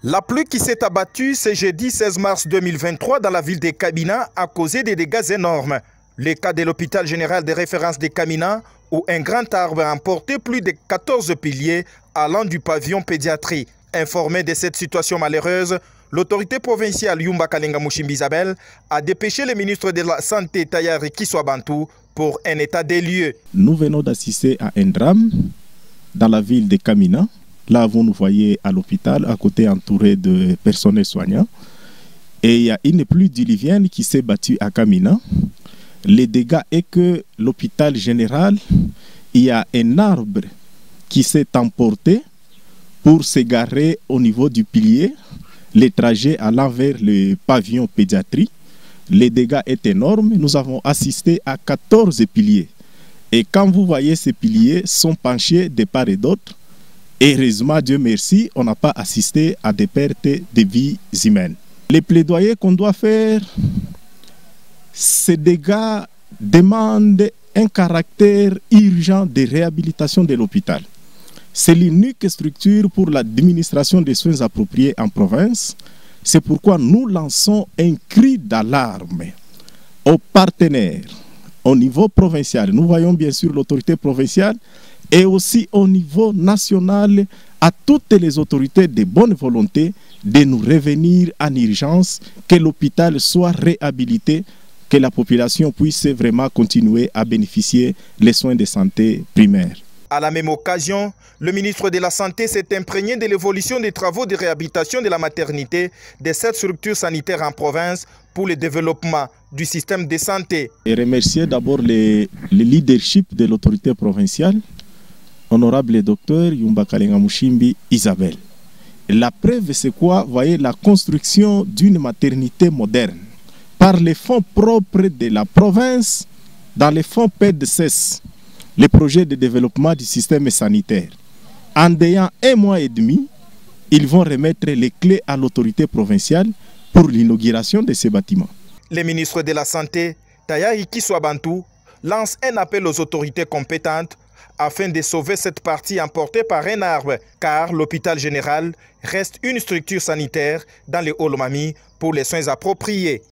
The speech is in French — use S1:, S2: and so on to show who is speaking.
S1: La pluie qui s'est abattue ce jeudi 16 mars 2023 dans la ville de Kamina a causé des dégâts énormes. Le cas de l'hôpital général de référence de Kamina, où un grand arbre a emporté plus de 14 piliers allant du pavillon pédiatrie. Informé de cette situation malheureuse, l'autorité provinciale Yumba Kalenga Mushimbi Isabelle a dépêché le ministre de la Santé Tayari Kiswabantu pour un état des lieux.
S2: Nous venons d'assister à un drame dans la ville de Kamina. Là, vous nous voyez à l'hôpital, à côté entouré de personnel soignant. Et il y a une pluie diluvienne qui s'est battue à Kamina. Le dégât est que l'hôpital général, il y a un arbre qui s'est emporté pour s'égarer au niveau du pilier. Le trajet allant vers le pavillon pédiatrie. Le dégât est énorme. Nous avons assisté à 14 piliers. Et quand vous voyez ces piliers sont penchés de part et d'autre, heureusement, Dieu merci, on n'a pas assisté à des pertes de vies humaines. Les plaidoyers qu'on doit faire, ces dégâts demandent un caractère urgent de réhabilitation de l'hôpital. C'est l'unique structure pour l'administration des soins appropriés en province. C'est pourquoi nous lançons un cri d'alarme aux partenaires au niveau provincial. Nous voyons bien sûr l'autorité provinciale et aussi au niveau national à toutes les autorités de bonne volonté de nous revenir en urgence, que l'hôpital soit réhabilité, que la population puisse vraiment continuer à bénéficier des soins de santé primaires.
S1: À la même occasion, le ministre de la Santé s'est imprégné de l'évolution des travaux de réhabilitation de la maternité de cette structure sanitaire en province pour le développement du système de santé.
S2: Et remercier d'abord le leadership de l'autorité provinciale, honorable docteur Yumba Kalenga Mushimbi Isabelle. La preuve, c'est quoi? Vous voyez, la construction d'une maternité moderne par les fonds propres de la province dans les fonds PEDCES, les projets de développement du système sanitaire. En ayant 1 mois et demi, ils vont remettre les clés à l'autorité provinciale pour l'inauguration de ces bâtiments.
S1: Le ministre de la Santé, Tayari Kiswabantu, lance un appel aux autorités compétentes afin de sauver cette partie emportée par un arbre, car l'hôpital général reste une structure sanitaire dans le Haut-Lomami pour les soins appropriés.